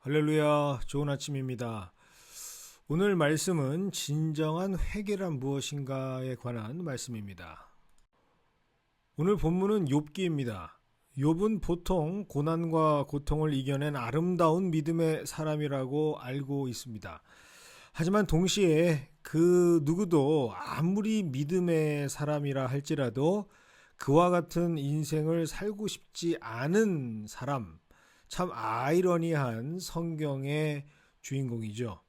할렐루야, 좋은 아침입니다. 오늘 말씀은 진정한 회개란 무엇인가에 관한 말씀입니다. 오늘 본문은 욥기입니다. 욥은 보통 고난과 고통을 이겨낸 아름다운 믿음의 사람이라고 알고 있습니다. 하지만 동시에 그 누구도 아무리 믿음의 사람이라 할지라도 그와 같은 인생을 살고 싶지 않은 사람, 참 아이러니한 성경의 주인공이죠.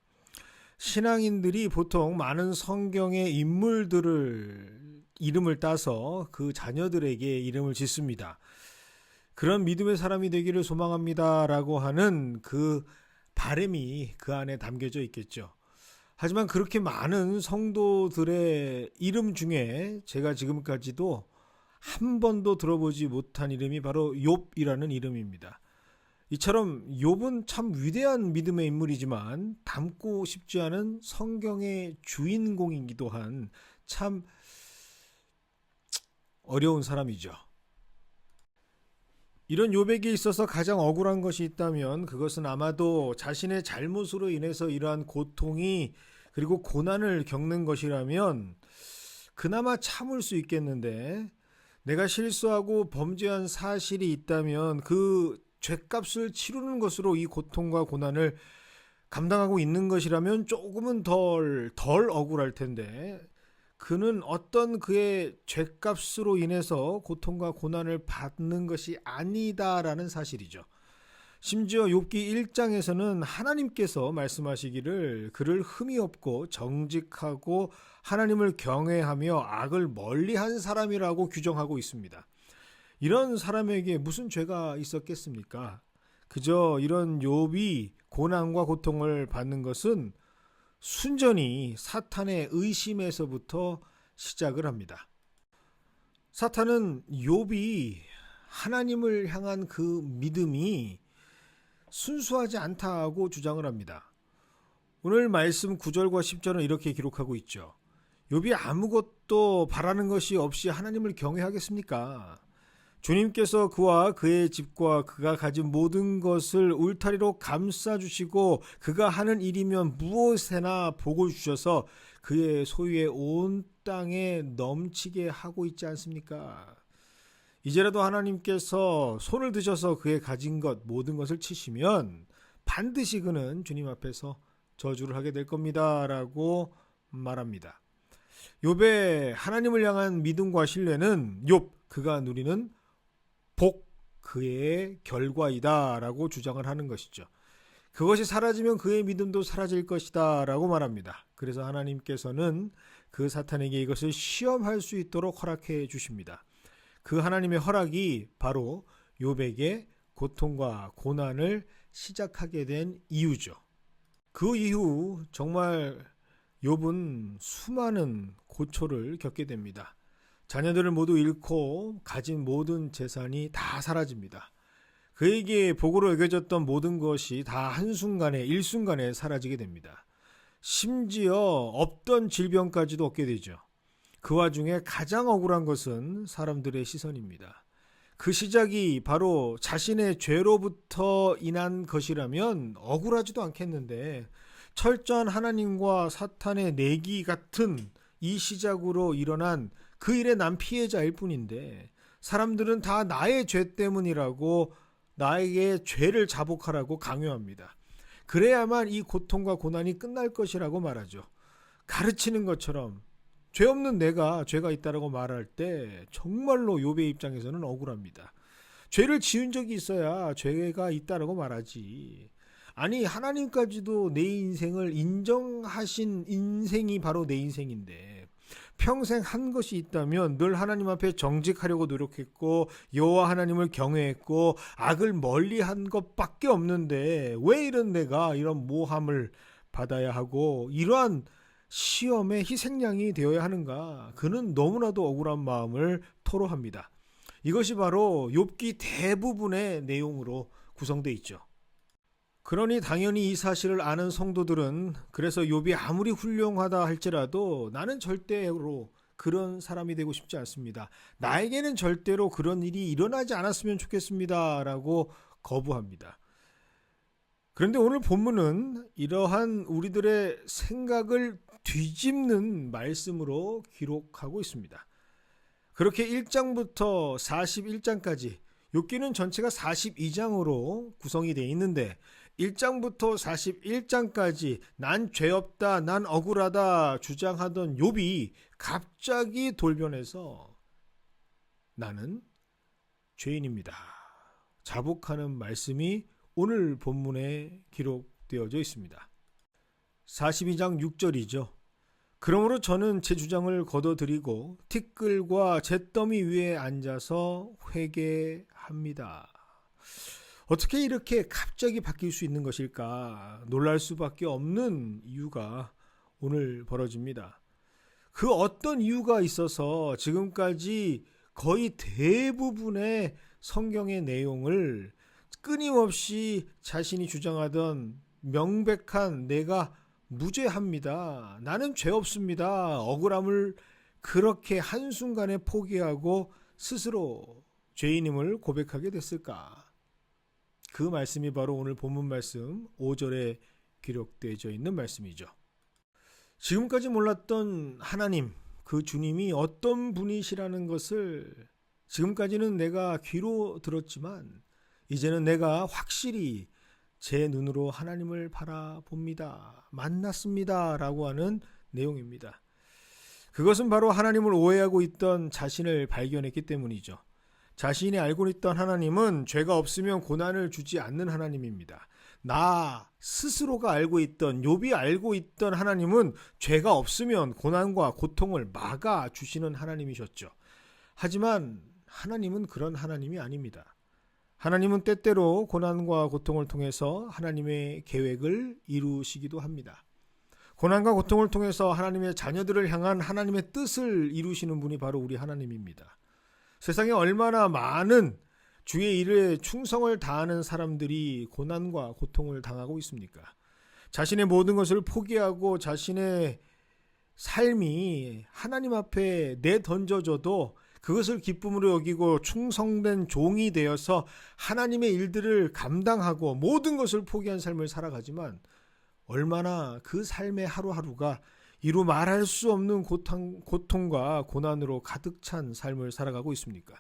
신앙인들이 보통 많은 성경의 인물들을 이름을 따서 그 자녀들에게 이름을 짓습니다. 그런 믿음의 사람이 되기를 소망합니다라고 하는 그 바람이 그 안에 담겨져 있겠죠. 하지만 그렇게 많은 성도들의 이름 중에 제가 지금까지도 한 번도 들어보지 못한 이름이 바로 욥이라는 이름입니다. 이처럼 욥은 참 위대한 믿음의 인물이지만 닮고 싶지 않은 성경의 주인공이기도 한 참 어려운 사람이죠. 이런 욥에게 있어서 가장 억울한 것이 있다면 그것은 아마도 자신의 잘못으로 인해서 이러한 고통이 그리고 고난을 겪는 것이라면 그나마 참을 수 있겠는데, 내가 실수하고 범죄한 사실이 있다면 그 죄값을 치르는 것으로 이 고통과 고난을 감당하고 있는 것이라면 조금은 덜 억울할 텐데, 그는 어떤 그의 죄값으로 인해서 고통과 고난을 받는 것이 아니다라는 사실이죠. 심지어 욥기 1장에서는 하나님께서 말씀하시기를 그를 흠이 없고 정직하고 하나님을 경외하며 악을 멀리한 사람이라고 규정하고 있습니다. 이런 사람에게 무슨 죄가 있었겠습니까? 그저 이런 욥이 고난과 고통을 받는 것은 순전히 사탄의 의심에서부터 시작을 합니다. 사탄은 욥이 하나님을 향한 그 믿음이 순수하지 않다고 주장을 합니다. 오늘 말씀 9절과 10절은 이렇게 기록하고 있죠. 욥이 아무것도 바라는 것이 없이 하나님을 경외하겠습니까? 주님께서 그와 그의 집과 그가 가진 모든 것을 울타리로 감싸주시고 그가 하는 일이면 무엇에나 복을 주셔서 그의 소유의 온 땅에 넘치게 하고 있지 않습니까? 이제라도 하나님께서 손을 드셔서 그의 가진 것 모든 것을 치시면 반드시 그는 주님 앞에서 저주를 하게 될 겁니다 라고 말합니다. 욥의 하나님을 향한 믿음과 신뢰는 욥 그가 누리는 복 그의 결과이다 라고 주장을 하는 것이죠. 그것이 사라지면 그의 믿음도 사라질 것이다 라고 말합니다. 그래서 하나님께서는 그 사탄에게 이것을 시험할 수 있도록 허락해 주십니다. 그 하나님의 허락이 바로 욥에게 고통과 고난을 시작하게 된 이유죠. 그 이후 정말 욥은 수많은 고초를 겪게 됩니다. 자녀들을 모두 잃고 가진 모든 재산이 다 사라집니다. 그에게 복으로 여겨졌던 모든 것이 다 한순간에 일순간에 사라지게 됩니다. 심지어 없던 질병까지도 얻게 되죠. 그 와중에 가장 억울한 것은 사람들의 시선입니다. 그 시작이 바로 자신의 죄로부터 인한 것이라면 억울하지도 않겠는데, 철저한 하나님과 사탄의 내기 같은 이 시작으로 일어난 그 일에 난 피해자일 뿐인데, 사람들은 다 나의 죄 때문이라고 나에게 죄를 자복하라고 강요합니다. 그래야만 이 고통과 고난이 끝날 것이라고 말하죠. 가르치는 것처럼 죄 없는 내가 죄가 있다라고 말할 때 정말로 욥의 입장에서는 억울합니다. 죄를 지은 적이 있어야 죄가 있다라고 말하지. 아니, 하나님까지도 내 인생을 인정하신 인생이 바로 내 인생인데, 평생 한 것이 있다면 늘 하나님 앞에 정직하려고 노력했고 여호와 하나님을 경외했고 악을 멀리한 것밖에 없는데 왜 이런 내가 이런 모함을 받아야 하고 이러한 시험의 희생양이 되어야 하는가? 그는 너무나도 억울한 마음을 토로합니다. 이것이 바로 욥기 대부분의 내용으로 구성되어 있죠. 그러니 당연히 이 사실을 아는 성도들은 그래서 욥이 아무리 훌륭하다 할지라도 나는 절대로 그런 사람이 되고 싶지 않습니다. 나에게는 절대로 그런 일이 일어나지 않았으면 좋겠습니다 라고 거부합니다. 그런데 오늘 본문은 이러한 우리들의 생각을 뒤집는 말씀으로 기록하고 있습니다. 그렇게 1장부터 41장까지, 욥기는 전체가 42장으로 구성이 되어 있는데 1장부터 41장까지 난 죄 없다, 난 억울하다 주장하던 욥이 갑자기 돌변해서 나는 죄인입니다, 자복하는 말씀이 오늘 본문에 기록되어져 있습니다. 42장 6절이죠. 그러므로 저는 제 주장을 거둬들이고 티끌과 잿더미 위에 앉아서 회개합니다. 어떻게 이렇게 갑자기 바뀔 수 있는 것일까? 놀랄 수밖에 없는 이유가 오늘 벌어집니다. 그 어떤 이유가 있어서 지금까지 거의 대부분의 성경의 내용을 끊임없이 자신이 주장하던 명백한 내가 무죄합니다, 나는 죄 없습니다, 억울함을 그렇게 한순간에 포기하고 스스로 죄인임을 고백하게 됐을까? 그 말씀이 바로 오늘 본문 말씀 5절에 기록되어 있는 말씀이죠. 지금까지 몰랐던 하나님, 그 주님이 어떤 분이시라는 것을 지금까지는 내가 귀로 들었지만 이제는 내가 확실히 제 눈으로 하나님을 바라봅니다, 만났습니다 라고 하는 내용입니다. 그것은 바로 하나님을 오해하고 있던 자신을 발견했기 때문이죠. 자신이 알고 있던 하나님은 죄가 없으면 고난을 주지 않는 하나님입니다. 나 스스로가 알고 있던, 욥이 알고 있던 하나님은 죄가 없으면 고난과 고통을 막아주시는 하나님이셨죠. 하지만 하나님은 그런 하나님이 아닙니다. 하나님은 때때로 고난과 고통을 통해서 하나님의 계획을 이루시기도 합니다. 고난과 고통을 통해서 하나님의 자녀들을 향한 하나님의 뜻을 이루시는 분이 바로 우리 하나님입니다. 세상에 얼마나 많은 주의 일에 충성을 다하는 사람들이 고난과 고통을 당하고 있습니까? 자신의 모든 것을 포기하고 자신의 삶이 하나님 앞에 내던져져도 그것을 기쁨으로 여기고 충성된 종이 되어서 하나님의 일들을 감당하고 모든 것을 포기한 삶을 살아가지만 얼마나 그 삶의 하루하루가 이루 말할 수 없는 고통과 고난으로 가득 찬 삶을 살아가고 있습니까?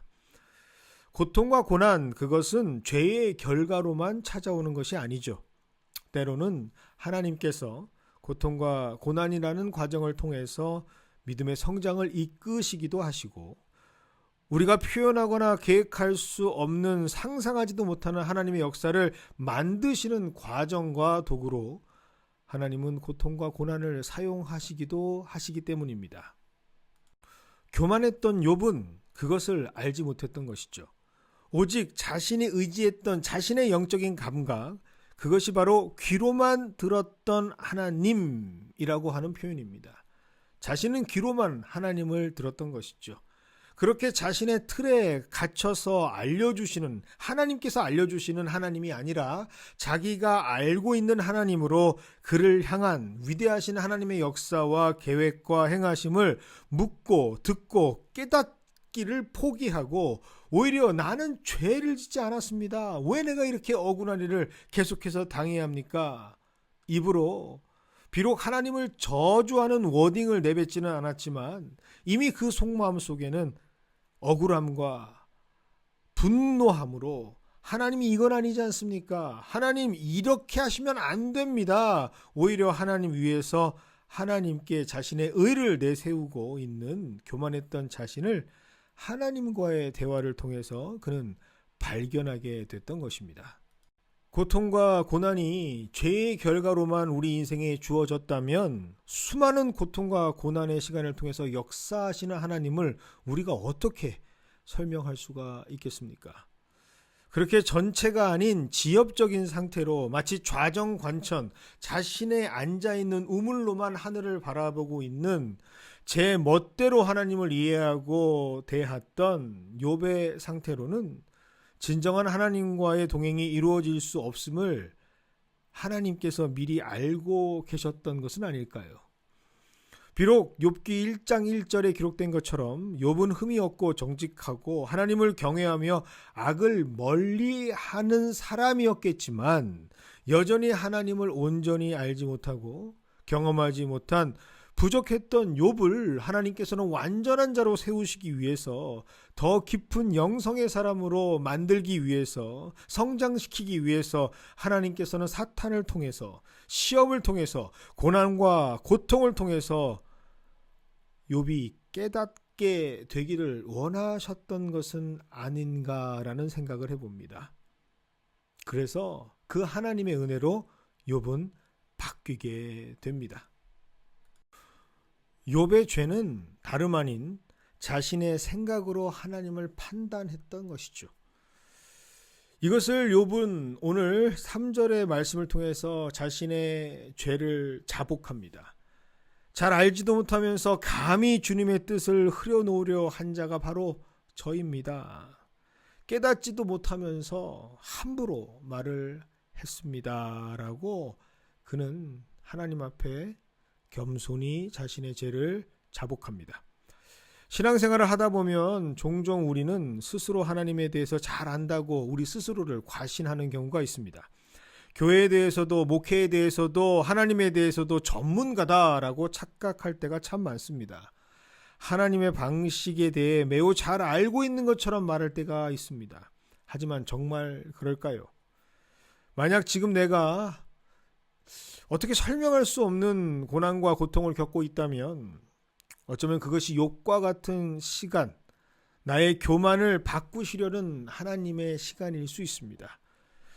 고통과 고난, 그것은 죄의 결과로만 찾아오는 것이 아니죠. 때로는 하나님께서 고통과 고난이라는 과정을 통해서 믿음의 성장을 이끄시기도 하시고 우리가 표현하거나 계획할 수 없는, 상상하지도 못하는 하나님의 역사를 만드시는 과정과 도구로 하나님은 고통과 고난을 사용하시기도 하시기 때문입니다. 교만했던 욥은 그것을 알지 못했던 것이죠. 오직 자신이 의지했던 자신의 영적인 감각, 그것이 바로 귀로만 들었던 하나님이라고 하는 표현입니다. 자신은 귀로만 하나님을 들었던 것이죠. 그렇게 자신의 틀에 갇혀서 알려주시는, 하나님께서 알려주시는 하나님이 아니라 자기가 알고 있는 하나님으로 그를 향한 위대하신 하나님의 역사와 계획과 행하심을 묻고 듣고 깨닫기를 포기하고 오히려 나는 죄를 짓지 않았습니다, 왜 내가 이렇게 억울한 일을 계속해서 당해야 합니까? 입으로 비록 하나님을 저주하는 워딩을 내뱉지는 않았지만 이미 그 속마음 속에는 억울함과 분노함으로 하나님이 이건 아니지 않습니까? 하나님 이렇게 하시면 안 됩니다. 오히려 하나님 위에서 하나님께 자신의 의를 내세우고 있는 교만했던 자신을 하나님과의 대화를 통해서 그는 발견하게 됐던 것입니다. 고통과 고난이 죄의 결과로만 우리 인생에 주어졌다면 수많은 고통과 고난의 시간을 통해서 역사하시는 하나님을 우리가 어떻게 설명할 수가 있겠습니까? 그렇게 전체가 아닌 지엽적인 상태로 마치 좌정관천, 자신의 앉아있는 우물로만 하늘을 바라보고 있는 제 멋대로 하나님을 이해하고 대했던 욥의 상태로는 진정한 하나님과의 동행이 이루어질 수 없음을 하나님께서 미리 알고 계셨던 것은 아닐까요? 비록 욥기 1장 1절에 기록된 것처럼 욥은 흠이 없고 정직하고 하나님을 경외하며 악을 멀리하는 사람이었겠지만 여전히 하나님을 온전히 알지 못하고 경험하지 못한 부족했던 욥을 하나님께서는 완전한 자로 세우시기 위해서, 더 깊은 영성의 사람으로 만들기 위해서, 성장시키기 위해서 하나님께서는 사탄을 통해서, 시험을 통해서, 고난과 고통을 통해서 욥이 깨닫게 되기를 원하셨던 것은 아닌가라는 생각을 해봅니다. 그래서 그 하나님의 은혜로 욥은 바뀌게 됩니다. 욥의 죄는 다름 아닌 자신의 생각으로 하나님을 판단했던 것이죠. 이것을 욥은 오늘 3절의 말씀을 통해서 자신의 죄를 자복합니다. 잘 알지도 못하면서 감히 주님의 뜻을 흐려놓으려 한 자가 바로 저입니다. 깨닫지도 못하면서 함부로 말을 했습니다. 라고 그는 하나님 앞에 겸손히 자신의 죄를 자복합니다. 신앙생활을 하다 보면 종종 우리는 스스로 하나님에 대해서 잘 안다고 우리 스스로를 과신하는 경우가 있습니다. 교회에 대해서도 목회에 대해서도 하나님에 대해서도 전문가다라고 착각할 때가 참 많습니다. 하나님의 방식에 대해 매우 잘 알고 있는 것처럼 말할 때가 있습니다. 하지만 정말 그럴까요? 만약 지금 내가 어떻게 설명할 수 없는 고난과 고통을 겪고 있다면 어쩌면 그것이 욥과 같은 시간, 나의 교만을 바꾸시려는 하나님의 시간일 수 있습니다.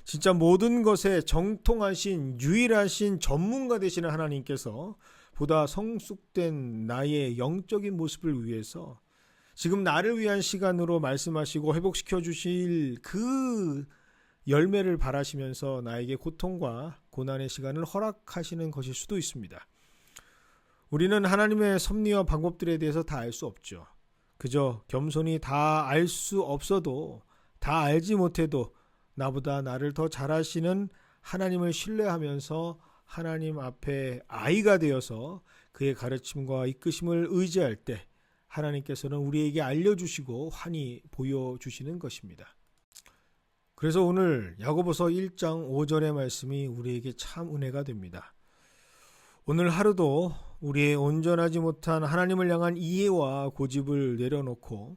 진짜 모든 것에 정통하신 유일하신 전문가 되시는 하나님께서 보다 성숙된 나의 영적인 모습을 위해서 지금 나를 위한 시간으로 말씀하시고 회복시켜 주실 그 열매를 바라시면서 나에게 고통과 고난의 시간을 허락하시는 것일 수도 있습니다. 우리는 하나님의 섭리와 방법들에 대해서 다 알 수 없죠. 그저 겸손히 다 알 수 없어도, 다 알지 못해도 나보다 나를 더 잘 아시는 하나님을 신뢰하면서 하나님 앞에 아이가 되어서 그의 가르침과 이끄심을 의지할 때 하나님께서는 우리에게 알려주시고 환히 보여주시는 것입니다. 그래서 오늘 야고보서 1장 5절의 말씀이 우리에게 참 은혜가 됩니다. 오늘 하루도 우리의 온전하지 못한 하나님을 향한 이해와 고집을 내려놓고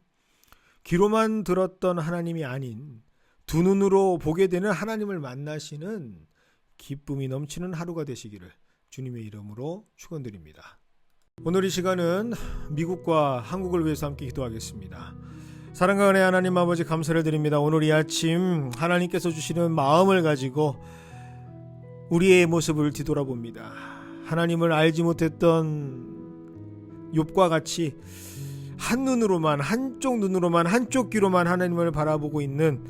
귀로만 들었던 하나님이 아닌 두 눈으로 보게 되는 하나님을 만나시는 기쁨이 넘치는 하루가 되시기를 주님의 이름으로 축원드립니다. 오늘 이 시간은 미국과 한국을 위해서 함께 기도하겠습니다. 사랑과 은혜 하나님 아버지 감사를 드립니다. 오늘 이 아침 하나님께서 주시는 마음을 가지고 우리의 모습을 뒤돌아봅니다. 하나님을 알지 못했던 욥과 같이 한쪽 눈으로만 한쪽 귀로만 하나님을 바라보고 있는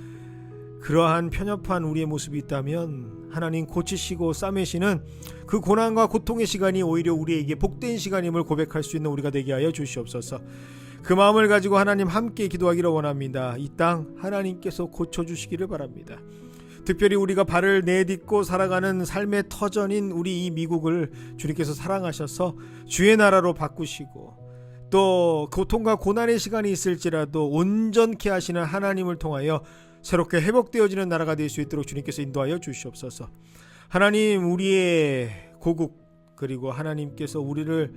그러한 편협한 우리의 모습이 있다면 하나님 고치시고 싸매시는 그 고난과 고통의 시간이 오히려 우리에게 복된 시간임을 고백할 수 있는 우리가 되게 하여 주시옵소서. 그 마음을 가지고 하나님 함께 기도하기를 원합니다. 이 땅 하나님께서 고쳐주시기를 바랍니다. 특별히 우리가 발을 내딛고 살아가는 삶의 터전인 우리 이 미국을 주님께서 사랑하셔서 주의 나라로 바꾸시고 또 고통과 고난의 시간이 있을지라도 온전케 하시는 하나님을 통하여 새롭게 회복되어지는 나라가 될 수 있도록 주님께서 인도하여 주시옵소서. 하나님 우리의 고국 그리고 하나님께서 우리를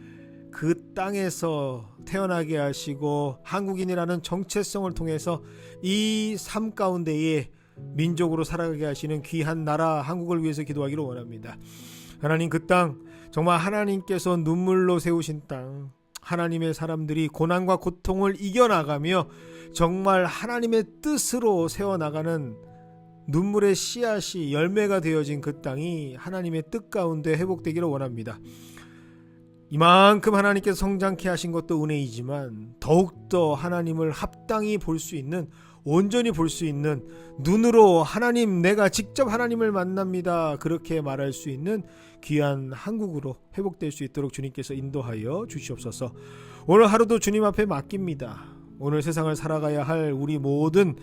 그 땅에서 태어나게 하시고 한국인이라는 정체성을 통해서 이 삶 가운데에 민족으로 살아가게 하시는 귀한 나라 한국을 위해서 기도하기를 원합니다. 하나님 그 땅 정말 하나님께서 눈물로 세우신 땅, 하나님의 사람들이 고난과 고통을 이겨나가며 정말 하나님의 뜻으로 세워나가는 눈물의 씨앗이 열매가 되어진 그 땅이 하나님의 뜻 가운데 회복되기를 원합니다. 이만큼 하나님께서 성장케 하신 것도 은혜이지만 더욱더 하나님을 합당히 볼 수 있는, 온전히 볼 수 있는, 눈으로 하나님 내가 직접 하나님을 만납니다 그렇게 말할 수 있는 귀한 한국으로 회복될 수 있도록 주님께서 인도하여 주시옵소서. 오늘 하루도 주님 앞에 맡깁니다. 오늘 세상을 살아가야 할 우리 모든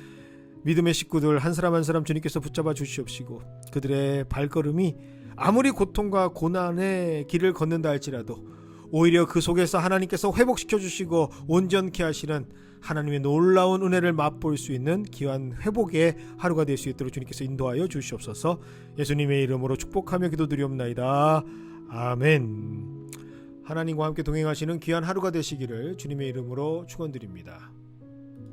믿음의 식구들 한 사람 한 사람 주님께서 붙잡아 주시옵시고 그들의 발걸음이 아무리 고통과 고난의 길을 걷는다 할지라도 오히려 그 속에서 하나님께서 회복시켜 주시고 온전케 하시는 하나님의 놀라운 은혜를 맛볼 수 있는 귀한 회복의 하루가 될 수 있도록 주님께서 인도하여 주시옵소서. 예수님의 이름으로 축복하며 기도드리옵나이다. 아멘. 하나님과 함께 동행하시는 귀한 하루가 되시기를 주님의 이름으로 축원드립니다.